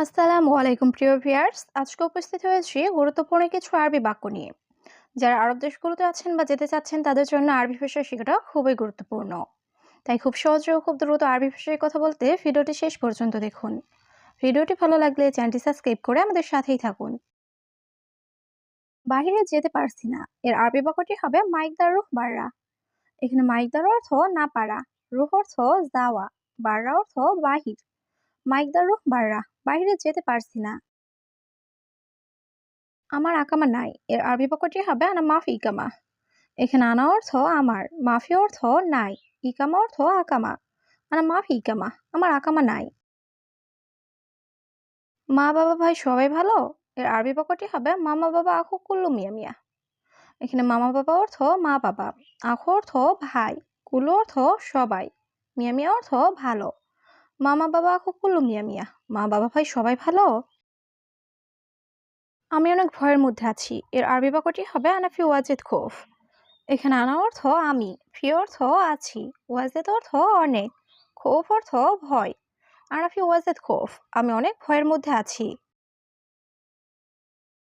আসসালামু আলাইকুম প্রিয় ভিউয়ার্স, আজকে উপস্থিত হয়েছি গুরুত্বপূর্ণ কিছু আরবি বাক্য নিয়ে। যারা আরব দেশগুলোতে আছেন বা যেতে চাচ্ছেন তাদের জন্য আরবি ভাষা শেখাটা খুবই গুরুত্বপূর্ণ। তাই খুব সহজে ও খুব দ্রুত আরবি ভাষায় কথা বলতে ভিডিওটি শেষ পর্যন্ত দেখুন। ভিডিওটি ভালো লাগলে চ্যানেলটি সাবস্ক্রাইব করে আমাদের সাথেই থাকুন। বাহিরে যেতে পারছি না, এর আরবি বাক্যটি হবে মাইকদার রুহ বাররা। এখানে মাইকদার অর্থ না পারা, রুহ অর্থ যাওয়া, বাররা অর্থ বাহির। মাইকদার রুহ বাররা, বাহিরে যেতে পারছি না। আমার আকামা নাই, এর আরবি বাক্যটি হবে আনা মাফি ইকামা। এখানে আনা অর্থ আমার, মাফি অর্থ নাই, ইকামা অর্থ আকামা। আনা মাফি ইকামা, আমার আকামা নাই। মা বাবা ভাই সবাই ভালো, এর আরবি বাক্যটি হবে মামা বাবা আখু কুল্লু মিয়া মিয়া। এখানে মামা বাবা অর্থ মা বাবা, আখু অর্থ ভাই, কুল্লু অর্থ সবাই, মিয়া মিয়া অর্থ ভালো। মামা বাবা আখু কুল্লু মিয়া মিয়া, মা বাবা ভাই সবাই ভালো। আমি অনেক ভয়ের মধ্যে আছি, এর আরবি বাক্যটি হবে আনাফি ওয়াজেদ খোফ। এখানে আনা অর্থ আমি, ফি অর্থ আছি, ওয়াজেদ অর্থ অনেক, খৌফ অর্থ ভয়। আনাফি ওয়াজেদ খৌফ, আমি অনেক ভয়ের মধ্যে আছি।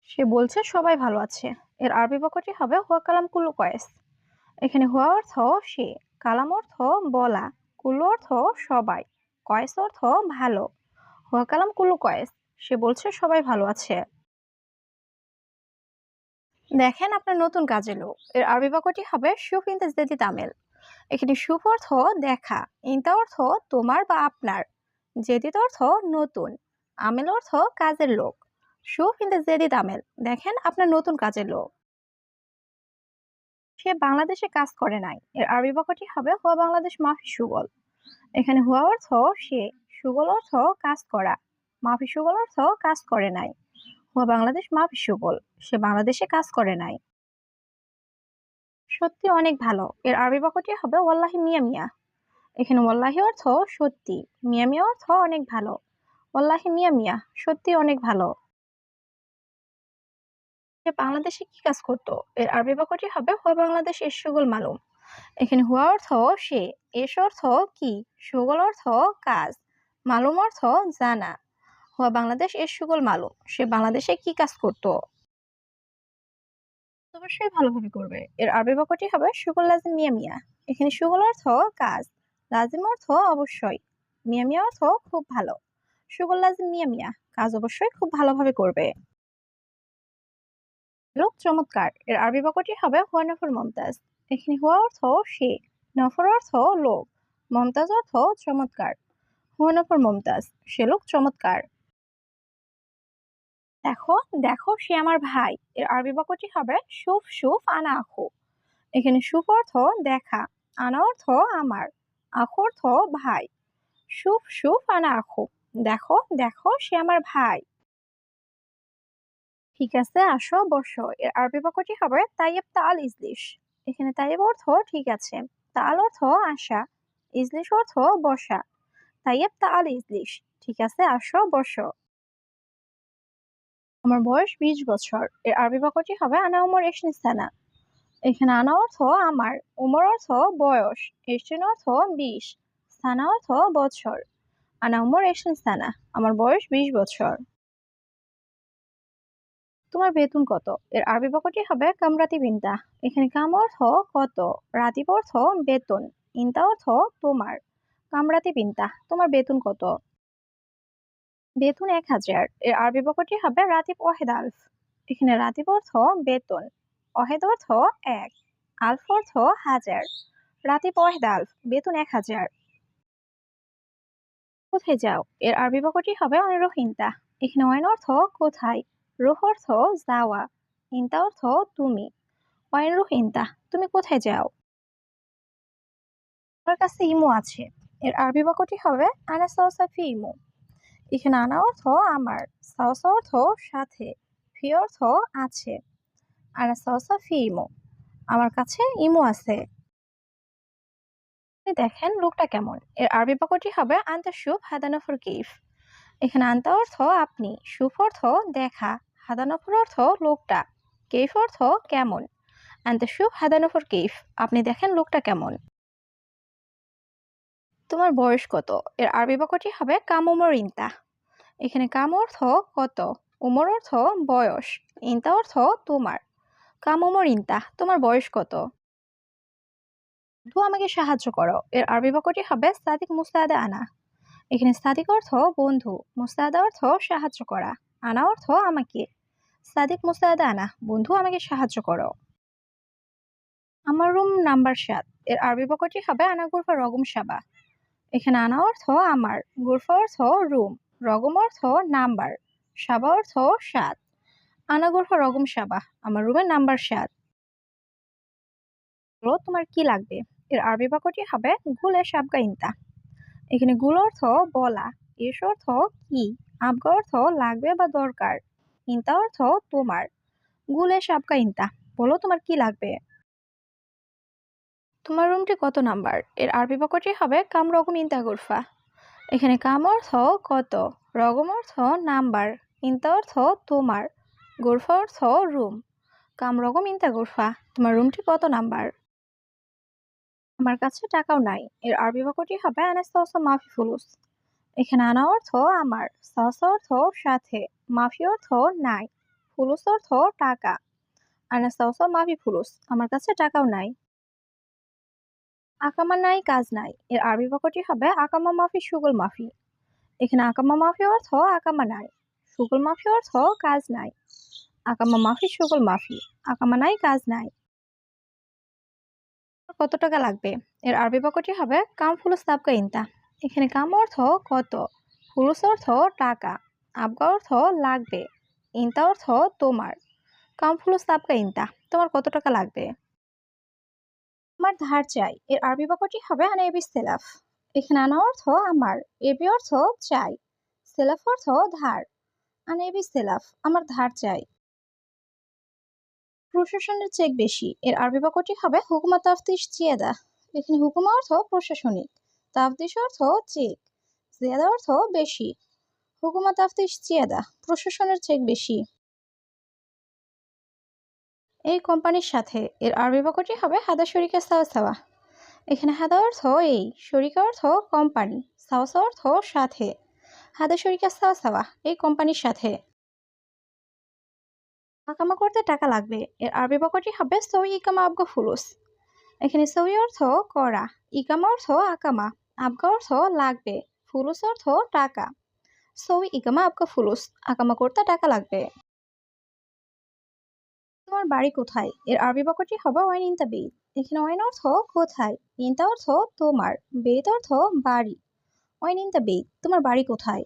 সে বলছে সবাই ভালো আছে, এর আরবি বাক্যটি হবে হুয়া কালাম কুল্লু কয়েস। এখানে হুয়া অর্থ সে, কালাম অর্থ বলা, কুল্লু অর্থ সবাই, কয়েস অর্থ ভালো। হুয়া কালাম কুল্লু কয়েস, সে বলছে সবাই ভালো আছে। দেখেন আপনার নতুন কাজ এলো, এর আরবি বাক্যটি হবে শুফ ইনতাজদাদি তামেল। এখানে শুভ অর্থ দেখা, ইনতা অর্থ তোমার বা আপনার, জেদিদ অর্থ নতুন, আমেল অর্থ কাজের লোক। শুভ ইনতা জেদিদ আমেল, দেখেন আপনার নতুন কাজের লোক। সে বাংলাদেশে কাজ করে নাই, এর আরবি বাক্যটি হবে হুয়া বাংলাদেশ মাফি সুগল। এখানে হুয়া অর্থ সে, সুগল অর্থ কাজ করা, মাফি সুগল অর্থ কাজ করে নাই। হুয়া বাংলাদেশ মাফি সুগল, সে বাংলাদেশে কাজ করে নাই। সত্যি অনেক ভালো, এর আরবি বাক্যটি হবে ওয়াল্লাহি মিয়া মিয়া। এখানে ওয়াল্লাহি অর্থ সত্যি, মিয়া মিয়া অর্থ অনেক ভালো। ওয়াল্লাহি মিয়া মিয়া, সত্যি অনেক ভালো। সে বাংলাদেশে কি কাজ করতো, এর আরবি বাক্যটি হবে হুয়া বাংলাদেশ এর সুগল মালুম। এখানে হুয়া অর্থ সে, এস অর্থ কি, সুগল অর্থ কাজ, মালুম অর্থ জানা। হুয়া বাংলাদেশ এর সুগল মালুম, সে বাংলাদেশে কি কাজ করতো। অবশ্যই ভালোভাবে করবে, এর আরবি বাক্যটি হবে সুগল লাজিম মিয়া মিয়া। এখানে সুগল অর্থ কাজ, লাজিম অর্থ অবশ্যই, মিয়া মিয়া অর্থ খুব ভালো। সুগল লাজিম মিয়া মিয়া, কাজ অবশ্যই খুব ভালোভাবে করবে। লোক চমৎকার, এর আরবি বাক্যটি হবে হুয়া নফর মমতাজ। এখানে হুয়া অর্থ সে, নফর অর্থ লোক, মমতাজ অর্থ চমৎকার। হুয়া নফর মমতাজ, সে লোক চমৎকার। দেখো দেখো সে আমার ভাই, এর আরবি বাক্যটি হবে শুফ শুফ আনা আখু। এখানে শুফ অর্থ দেখা, আনা অর্থ আমার, আখু অর্থ ভাই। শুফ শুফ আনা আখু, দেখো দেখো সে আমার ভাই। ঠিক আছে আসো বসো, এর আরবি বাক্যটি হবে তাইয়েব তাল ইজলিশ। এখানে তাইয়েব অর্থ ঠিক আছে, তাল অর্থ আসা, ইজলিশ অর্থ বসা। তাইয়েব তাল ইজলিশ, ঠিক আছে আসো বসো। আমার বয়স 20 বছর, এর আরবি বাক্যটি হবে আনা উমর এশনিস্তানা। এখানে আনা অর্থ আমার, উমর অর্থ বয়স, এশিন অর্থ 20, স্থানা অর্থ বছর। আনা উমর এশনিস্তানা, আমার বয়স 20 বছর। তোমার বেতন কত, এর আরবি বাক্যটি হবে কামরাতি বিনতা। এখানে কাম অর্থ কত, রাতিব অর্থ বেতন, ইনতা অর্থ তোমার। কামরাতি বিনতা, তোমার বেতন কত। বেতন 1000, এর আরবি বাক্যটি হবে রাতিব ওয়াহেদ আলফ। এখানে রাতিব অর্থ বেতন, ওয়াহেদ অর্থ এক, আলফ অর্থ হাজার। রাতিব ওয়াহেদ আলফ, বেতন 1000। কোথায় যাও, এর আরবি বাক্যটি হবে অনিরুহ ইনতা। এখানে ওয়াইন অর্থ কোথায়, রুহ অর্থ যাওয়া, ইনতা অর্থ তুমি। ওয়াইন রুহ ইনতা, তুমি কোথায় যাও। আমার কাছে ইমো আছে, এর আরবি বাক্যটি হবে আনা সাওসা ফি ইমো। এখানে আনা অর্থ আমার, সাওসা অর্থ সাথে, ফি অর্থ আছে। আনা সাওসা ফি ইমো, আমার কাছে ইমো আছে। আপনি দেখেন লোকটা কেমন, এর আরবি বাক্যটি হবে আনতা শুফ হাদানফর কিফ। এখানে আনতা অর্থ আপনি, শুফ অর্থ দেখা, হাদানফর অর্থ লোকটা, কেইফ অর্থ কেমন। আনতা শুফ হাদানফর কেইফ, আপনি দেখেন লোকটা কেমন। তোমার বয়স কত, এর আরবি বাক্যটি হবে কাম উমর ইনতা। এখানে কাম অর্থ কত, উমর অর্থ বয়স, ইনতা অর্থ তোমার। কাম উমর ইনতা, তোমার বয়স কত? বন্ধু আমাকে সাহায্য করো, এর আরবি বাক্যটি হবে সাদিক মুস্তাদা আনা। এখানে সাদিক অর্থ বন্ধু, মুস্তাদা অর্থ সাহায্য করা, আনা অর্থ আমাকে। সাদিক মুস্তাদা আনা, বন্ধু আমাকে সাহায্য করো। আমার রুম নাম্বার 7, এর আরবি বাক্যটি হবে আনা গুরফা রগম সাবা। এখানে আনা অর্থ আমার, গুরফা অর্থ রুম, রগম অর্থ নাম্বার, সাবা অর্থ 7। আনা গুরফা রগম সাবা, আমার রুমের নাম্বার 7। বলো তোমার কি লাগবে, এর আরবি বাক্যটি হবে গুলে সাবগা ইনতা। এখানে গুল অর্থ বলা, এস অর্থ কি, আবগা অর্থ লাগবে বা দরকার, ইনতা অর্থ তোমার। গুলে সাবগা ইনতা, বলো তোমার কি লাগবে। তোমার রুমটি কত নাম্বার, এর আরবি বাক্যটি হবে কাম রকম ইনতা গুরফা। এখানে কাম অর্থ কত, রকম অর্থ নাম্বার, ইনতা অর্থ তোমার, গুরফা অর্থ রুম। কাম রকম ইনতা গুরফা, তোমার রুমটি কত নাম্বার। আমার কাছে টাকাও নাই, এর আরবি বাক্যটি হবে আনা সাওসা মাফি ফুলুস। এখানে আনা অর্থ আমার, সাওসা অর্থ সাথে, মাফি অর্থ নাই, ফুলুস অর্থ টাকা। আনা সাওসা মাফি ফুলুস, আমার কাছে টাকাও নাই। আকামা নাই কাজ নাই, এর আরবি বাক্যটি হবে আকামা মাফি সুগল মাফি। এখানে আকামা মাফি অর্থ আকামা নাই, সুগল মাফি অর্থ কাজ নাই। আকামা মাফি সুগল মাফি, আকামা নাই কাজ নাই। কত টাকা লাগবে, এর আরবি বাক্যটি হবে কাম ফুলুস তাবকা ইনতা। এখানে কাম অর্থ কত, ফুলুস অর্থ টাকা, আবগা অর্থ লাগবে, ইনতা অর্থ তোমার। কাম ফুলুস তাবকা ইনতা, তোমার কত টাকা লাগবে। আমার ধার চাই, এর আরবি বাক্যটি হবে আনা এবি সেলাফ। এখানে আনা অর্থ আমার, এবি অর্থ চাই, সেলাফ অর্থ ধার। আনা এবি সেলাফ, আমার ধার চাই। প্রশাসনের চেক বেশি, এর আরবি বাক্যটি হবে হুকুমা তাফতিশ জিয়াদা। এখানে হুকুমা অর্থ প্রশাসনিক, তাফতিশ অর্থ চেক, জিয়াদা অর্থ বেশি। হুকুমা তাফতিশ জিয়াদা, প্রশাসনের চেক বেশি। এই কোম্পানির সাথে, এর আরবি বাক্যটি হবে হাদা শরিকা সাওয়া সাওয়া। এখানে হাদা অর্থ এই, শরিকা অর্থ কোম্পানি, সাওয়া সাওয়া অর্থ সাথে। হাদা শরিকা সাওয়া সাওয়া, এই কোম্পানির সাথে। আকামা করতে টাকা লাগবে, এর আরবি বাক্যটি হবে সই ইকামা আবগা ফুলুস। এখানে সই অর্থ করা, ইকামা অর্থ আকামা, আবগা অর্থ লাগবে, ফুলুস অর্থ টাকা। সই ইকামা আবগা ফুলুস, আকামা করতে টাকা লাগবে। তোমার বাড়ি কোথায়, এর আরবি বাক্যটি হবে ওয়াইন ইনতা বেইত। এখানে ওয়াইন অর্থ কোথায়, ইনতা অর্থ তোমার, বেইত অর্থ বাড়ি। ওয়াইন ইনতা বেইত, তোমার বাড়ি কোথায়।